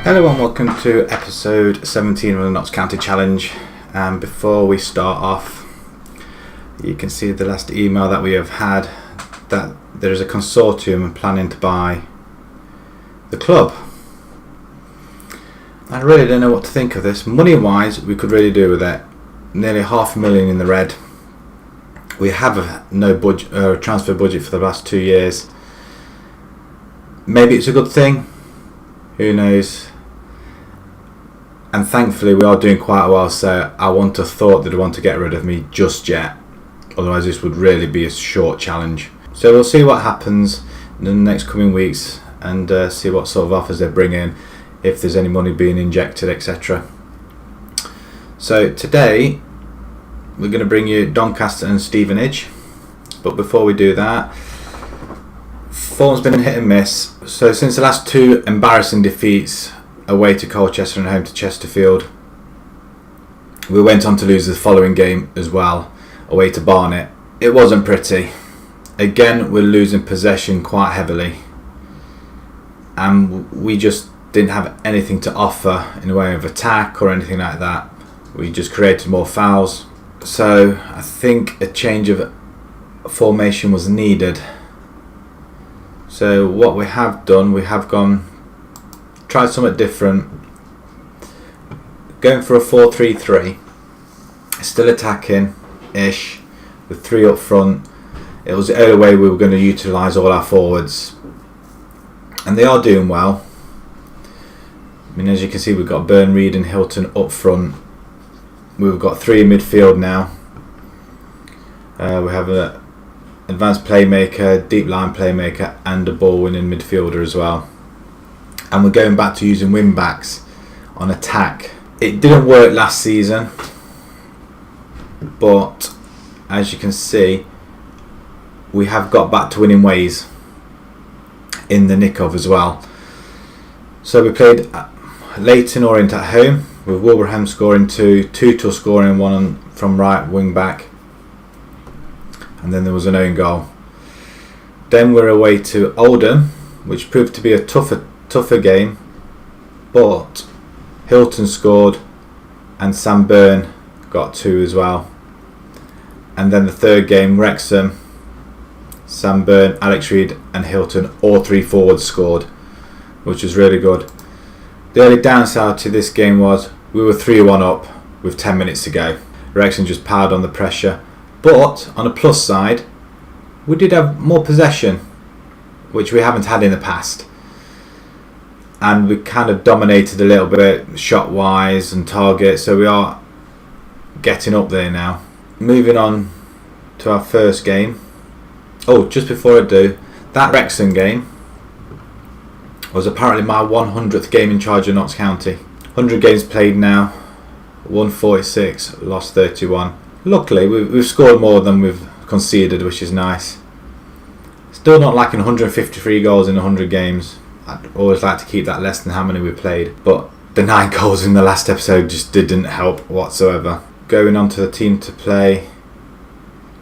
Hello and welcome to episode 17 of the Notts County Challenge. And before we start off, you can see the last email that we have had that there is a consortium planning to buy the club. I really don't know what to think of this. Money wise, we could really do with it. Nearly $500,000 in the red. We have no budget, transfer budget for the last 2 years. Maybe it's a good thing. Who knows? And thankfully we are doing quite well, so I wouldn't have thought they'd want to get rid of me just yet. Otherwise this would really be a short challenge. So we'll see what happens in the next coming weeks and see what sort of offers they bring in, if there's any money being injected, etc. So today we're going to bring you Doncaster and Stevenage. But before we do that, form's been hit and miss. So since the last two embarrassing defeats, away to Colchester and home to Chesterfield, we went on to lose the following game as well, away to Barnet. It wasn't pretty. Again, we're losing possession quite heavily, and we just didn't have anything to offer in the way of attack or anything like that. We just created more fouls. So I think a change of formation was needed. So what we have done, we have tried something different, going for a 4-3-3, still attacking ish with three up front. It was the only way we were going to utilise all our forwards, and they are doing well. I mean, as you can see, we've got Burn, Reid and Hilton up front. We've got three in midfield now. We have an advanced playmaker, deep line playmaker and a ball winning midfielder as well. And we're going back to using wing backs on attack. It didn't work last season, but as you can see, we have got back to winning ways in the nick of as well. So we played Leighton Orient at home, with Wolverhampton scoring two, Tuchel scoring one from right wing back, and then there was an own goal. Then we're away to Oldham, which proved to be a tougher game, but Hilton scored and Sam Byrne got two as well. And then the third game, Wrexham, Sam Byrne, Alex Reid and Hilton, all three forwards scored, which was really good. The only downside to this game was we were 3-1 up with 10 minutes to go. Wrexham just powered on the pressure, but on a plus side, we did have more possession, which we haven't had in the past. And we kind of dominated a little bit shot wise and target, so we are getting up there now. Moving on to our first game. Oh, just before I do, that Wrexham game was apparently my 100th game in charge of Notts County. 100 games played now, won 46, lost 31. Luckily we've scored more than we've conceded, which is nice. Still not liking 153 goals in 100 games. I'd always like to keep that less than how many we played, but the 9 goals in the last episode just didn't help whatsoever. Going on to the team to play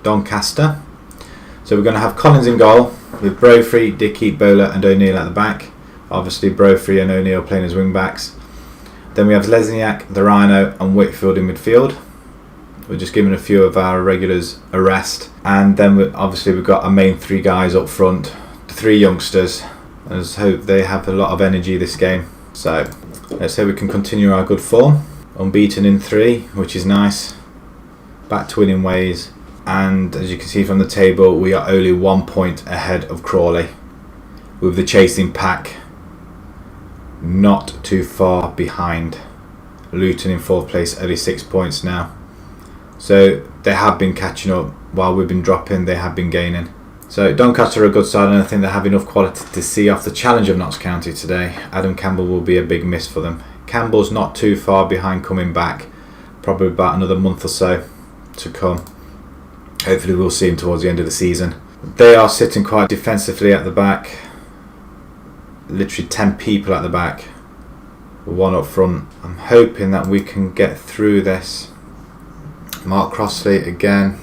Doncaster. So we're going to have Collins in goal, with Brophy, Dickey, Bowler and O'Neill at the back. Obviously Brophy and O'Neill playing as wing backs. Then we have Lesniak, the Rhino and Whitfield in midfield. We're just giving a few of our regulars a rest. And then we've got our main three guys up front, the three youngsters. Let's hope they have a lot of energy this game. So let's hope we can continue our good form. Unbeaten in 3, which is nice. Back to winning ways. And as you can see from the table, we are only 1 point ahead of Crawley, with the chasing pack not too far behind. Luton in 4th place, only 6 points now. So they have been catching up. While we've been dropping, they have been gaining. So Doncaster are a good side, and I think they have enough quality to see off the challenge of Notts County today. Adam Campbell will be a big miss for them. Campbell's not too far behind coming back, probably about another month or so to come. Hopefully we'll see him towards the end of the season. They are sitting quite defensively at the back. Literally 10 people at the back, one up front. I'm hoping that we can get through this. Mark Crossley again.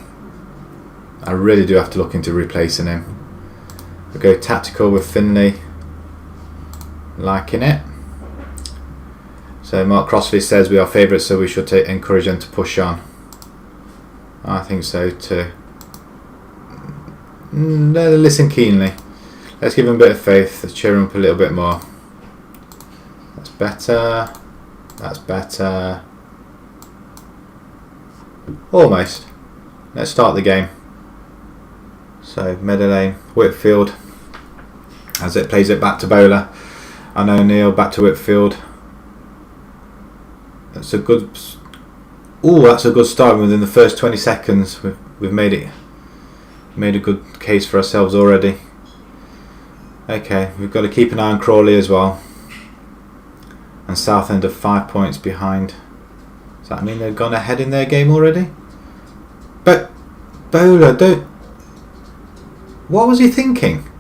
I really do have to look into replacing him. We go tactical with Finley. Liking it. So Mark Crossley says we are favourites, so we should encourage them to push on. I think so too. Listen keenly. Let's give them a bit of faith. Let's cheer them up a little bit more. That's better. That's better. Almost. Let's start the game. So Medellin, Whitfield, as it plays it back to Bowler, and O'Neill back to Whitfield. That's a good. That's a good start. Within the first 20 seconds, we've made a good case for ourselves already. Okay, we've got to keep an eye on Crawley as well. And Southend are 5 points behind. Does that mean they've gone ahead in their game already? But Bowler, don't. What was he thinking?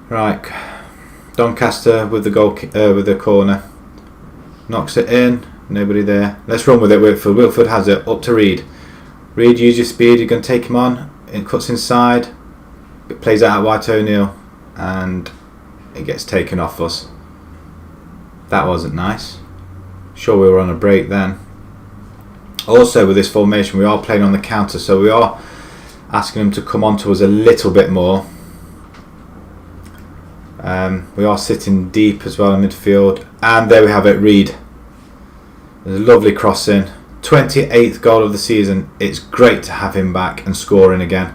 Right, Doncaster with the goal, with the corner, knocks it in. Nobody there. Let's run with it. Whitfield. Whitfield has it up to Reed. Reed, use your speed. You're going to take him on. It cuts inside. It plays out wide to O'Neill, and it gets taken off us. That wasn't nice. Sure, we were on a break then. Also, with this formation, we are playing on the counter, so we are asking them to come on to us a little bit more. We are sitting deep as well in midfield, and there we have it. Reed. There's a lovely cross in. 28th goal of the season. It's great to have him back and scoring again.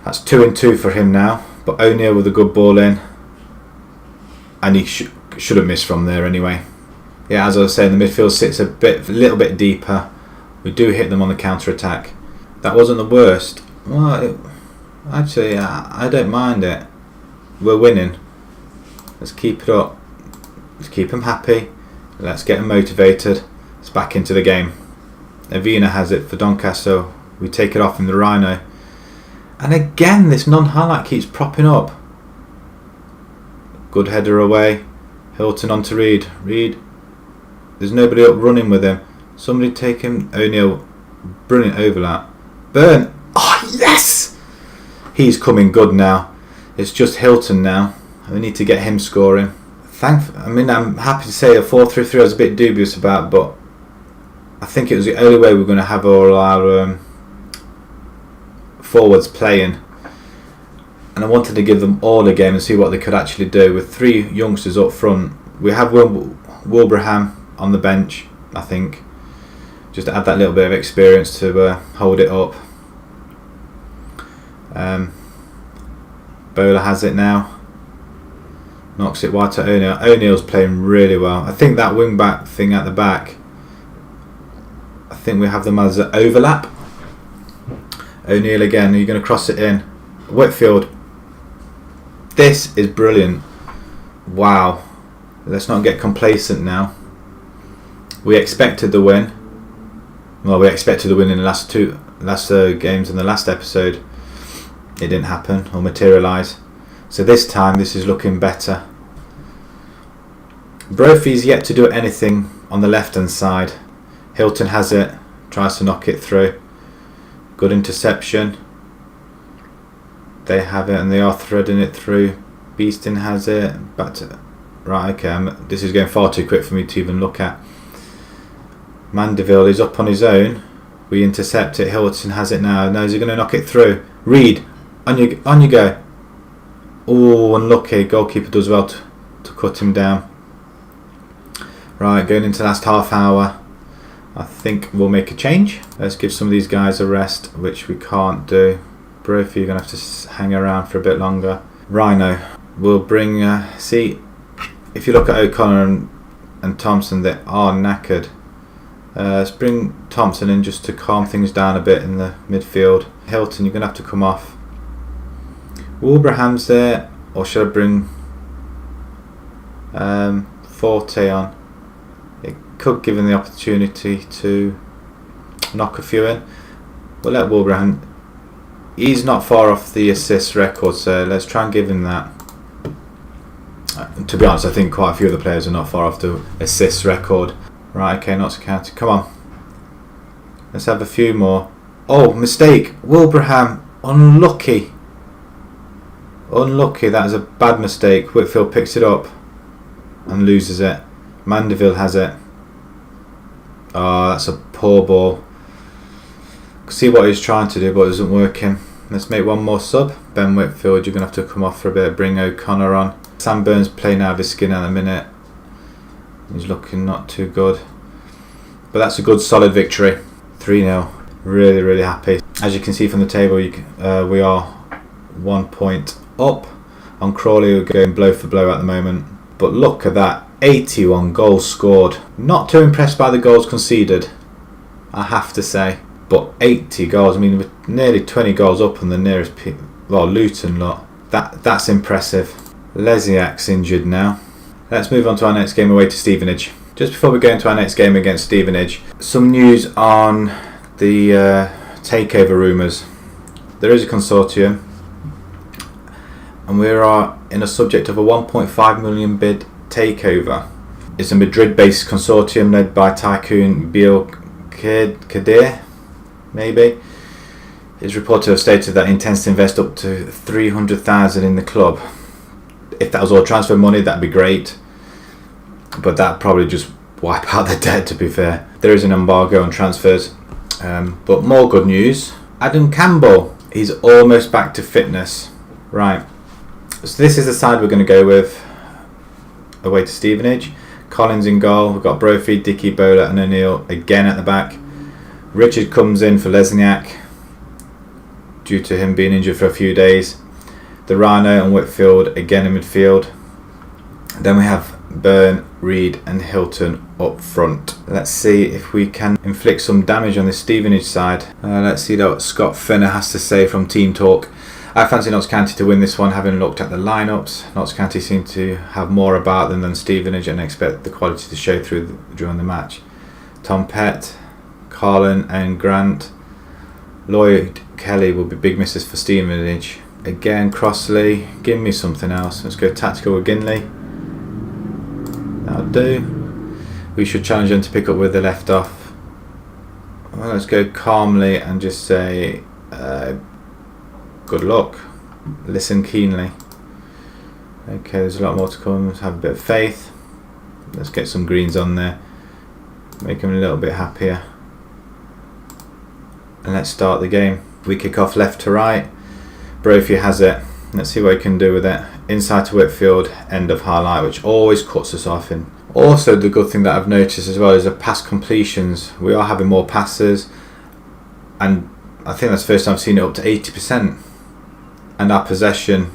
That's 2 and 2 for him now. But O'Neill with a good ball in, and he should have missed from there anyway. Yeah, as I was saying, the midfield sits a little bit deeper. We do hit them on the counter attack. That wasn't the worst. Well, actually, I don't mind it. We're winning. Let's keep it up. Let's keep them happy. Let's get them motivated. It's back into the game. Avina has it for Doncaster. We take it off in the Rhino. And again, this non-highlight keeps propping up. Good header away. Hilton on to Reed. Reed. There's nobody up running with him. Somebody take him. O'Neill. Brilliant overlap. Burn. Oh, yes! He's coming good now. It's just Hilton now. We need to get him scoring. I'm happy to say a 4-3-3 I was a bit dubious about, but I think it was the only way we're going to have all our forwards playing. And I wanted to give them all a game and see what they could actually do. With 3 youngsters up front, we have Wilbraham on the bench, I think, just to add that little bit of experience to hold it up. Bowler has it now. Knocks it wide to O'Neill. O'Neill's playing really well. I think that wing back thing at the back, I think we have them as an overlap. O'Neill again. Are you going to cross it in? Whitfield. This is brilliant. Wow. Let's not get complacent now. We expected the win. Well, we expected the win in the last games in the last episode. It didn't happen or materialise. So this time, this is looking better. Brophy's yet to do anything on the left-hand side. Hilton has it. Tries to knock it through. Good interception. They have it and they are threading it through. Beeston has it. Back to... Right, okay. This is going far too quick for me to even look at. Mandeville is up on his own. We intercept it. Hilton has it now. Now is he going to knock it through? Reed, on you go. Oh, unlucky. Goalkeeper does well to cut him down. Right, going into the last half hour. I think we'll make a change. Let's give some of these guys a rest, which we can't do. Brophy, you're going to have to hang around for a bit longer. Rhino, we'll bring... see, if you look at O'Connor and Thompson, they are knackered. Let's bring Thompson in just to calm things down a bit in the midfield. Hilton, you're going to have to come off. Wilbraham's there, or should I bring Forte on? It could give him the opportunity to knock a few in. We'll let Wilbraham. He's not far off the assist record, so let's try and give him that. To be honest, I think quite a few of the players are not far off the assist record. Right, okay, not to count. Come on. Let's have a few more. Oh, mistake. Wilbraham, unlucky. Unlucky, that is a bad mistake. Whitfield picks it up. and loses it. Mandeville has it. Oh, that's a poor ball. See what he's trying to do, but it isn't working. Let's make one more sub. Ben Whitfield, you're going to have to come off for a bit. Bring O'Connor on. Sam Burns playing out of his skin at the minute. He's looking not too good. But that's a good solid victory. 3-0. Really, really happy. As you can see from the table, we are 1 point up. On Crawley, we're going blow for blow at the moment. But look at that. 81 goals scored. Not too impressed by the goals conceded, I have to say. But 80 goals, I mean, we're nearly 20 goals up on the nearest Luton lot. That's impressive. Lesniak's injured now. Let's move on to our next game away to Stevenage. Just before we go into our next game against Stevenage, some news on the takeover rumours. There is a consortium, and we are in a subject of a 1.5 million bid takeover. It's a Madrid-based consortium led by tycoon Bill Kadir, maybe. It's reported to have stated that it intends to invest up to 300,000 in the club. If that was all transfer money, that'd be great, but that'd probably just wipe out the debt, to be fair. There is an embargo on transfers, but more good news. Adam Campbell, he's almost back to fitness. Right, so this is the side we're going to go with away to Stevenage. Collins in goal. We've got Brophy, Dickey, Bowler and O'Neill again at the back. Richard comes in for Lesniak due to him being injured for a few days. The Rhino and Whitfield again in midfield. Then we have Byrne, Reed and Hilton up front. Let's see if we can inflict some damage on the Stevenage side. Let's see what Scott Fenner has to say from Team Talk. I fancy Notts County to win this one, having looked at the lineups. Notts County seem to have more about them than Stevenage and expect the quality to show through during the match. Tom Pett, Carlin and Grant. Lloyd Kelly will be big misses for Stevenage. Again, Crossley, give me something else. Let's go tactical with Ginley. That'll do. We should challenge them to pick up where they left off. Well, let's go calmly and just say good luck. Listen keenly. Okay, there's a lot more to come. Let's have a bit of faith. Let's get some greens on there. Make them a little bit happier. And let's start the game. We kick off left to right. Brophy has it. Let's see what he can do with it. Inside to Whitfield, end of highlight, which always cuts us off in. Also, the good thing that I've noticed as well is the pass completions. We are having more passes, and I think that's the first time I've seen it up to 80%. And our possession,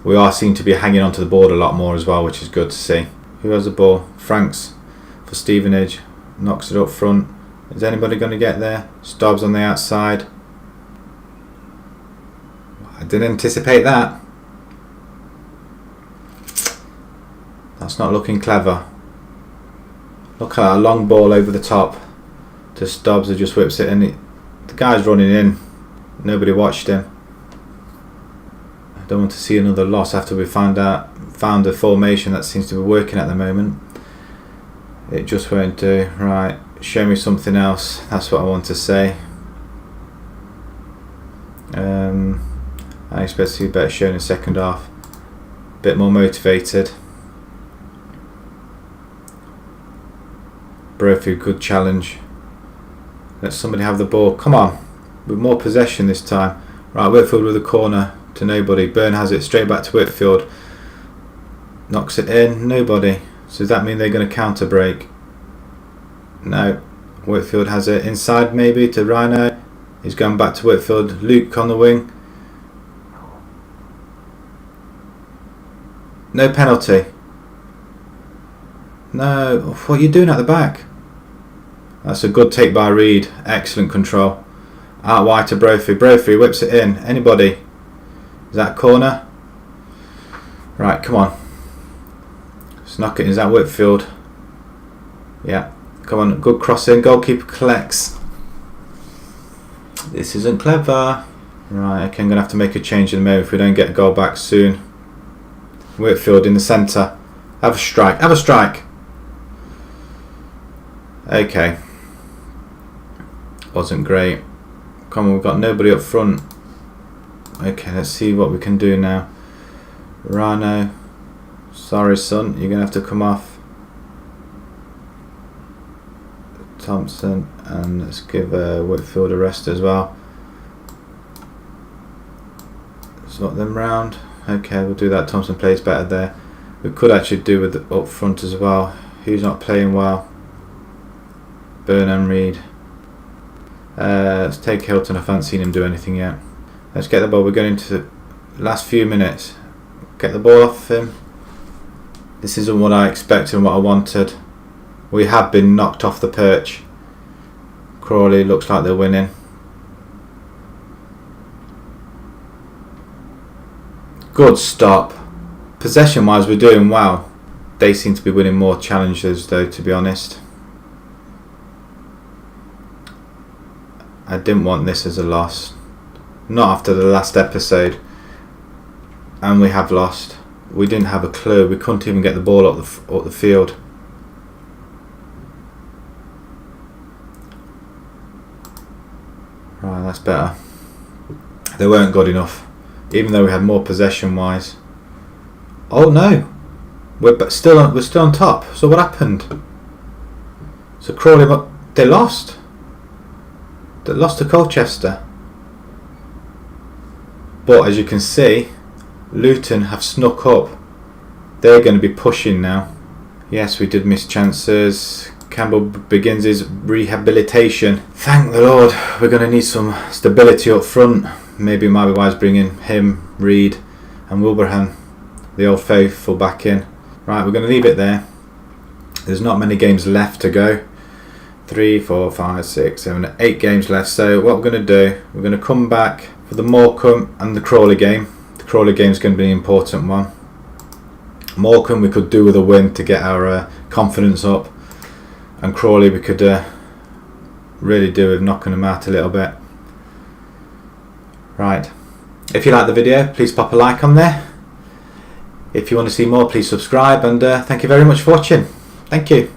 we are seen to be hanging onto the board a lot more as well, which is good to see. Who has the ball? Franks for Stevenage, knocks it up front. Is anybody going to get there? Stobbs on the outside. I didn't anticipate that. That's not looking clever. Look at a long ball over the top to Stobbs, who just whips it in. The guy's running in. Nobody watched him. I don't want to see another loss after we found a formation that seems to be working at the moment. It just won't do. Right, show me something else. That's what I want to say. I expect to see better shown in the second half. Bit more motivated. Brophy, good challenge. Let somebody have the ball. Come on, with more possession this time. Right, Whitfield with a corner to nobody. Byrne has it straight back to Whitfield. Knocks it in. Nobody. So does that mean they're going to counter break? No. Whitfield has it inside maybe to Rhino. He's going back to Whitfield. Luke on the wing. No penalty. No. What are you doing at the back? That's a good take by Reed. Excellent control. Out wide to Brophy. Brophy whips it in. Anybody? Is that corner? Right, come on. Let's knock it. Is that Whitfield? Yeah. Come on. Good cross in. Goalkeeper collects. This isn't clever. Right, okay, I'm going to have to make a change in a moment if we don't get a goal back soon. Whitfield in the centre. Have a strike. Have a strike. Okay. Wasn't great. Come on, we've got nobody up front. Okay, let's see what we can do now. Rhino. Sorry son, you're going to have to come off. Thompson, and let's give Whitfield a rest as well. Swap them round. Okay, we'll do that. Thompson plays better there. We could actually do with the up front as well. Who's not playing well? Burnham, Reed. Let's take Hilton. I haven't seen him do anything yet. Let's get the ball. We're going into the last few minutes. Get the ball off him. This isn't what I expected and what I wanted. We have been knocked off the perch. Crawley looks like they're winning. Good stop. Possession wise we're doing well. They seem to be winning more challenges though, to be honest. I didn't want this as a loss. Not after the last episode. And we have lost. We didn't have a clue. We couldn't even get the ball up the field. Right, that's better. They weren't good enough. Even though we had more possession wise. Oh no. We're still on top. So what happened? So Crawley, they lost. They lost to Colchester. But as you can see, Luton have snuck up. They're going to be pushing now. Yes, we did miss chances. Campbell begins his rehabilitation. Thank the Lord. We're going to need some stability up front. Maybe it might be wise bringing him, Reed and Wilbraham, the old faithful, back in. Right, we're going to leave it there. There's not many games left to go. 3, 4, 5, 6, 7, 8 games left. So what we're going to do, we're going to come back for the Morecambe and the Crawley game. The Crawley game is going to be an important one. Morecambe we could do with a win to get our confidence up, and Crawley we could really do with knocking them out a little bit. Right, if you like the video, please pop a like on there. If you want to see more, please subscribe, and thank you very much for watching. Thank you.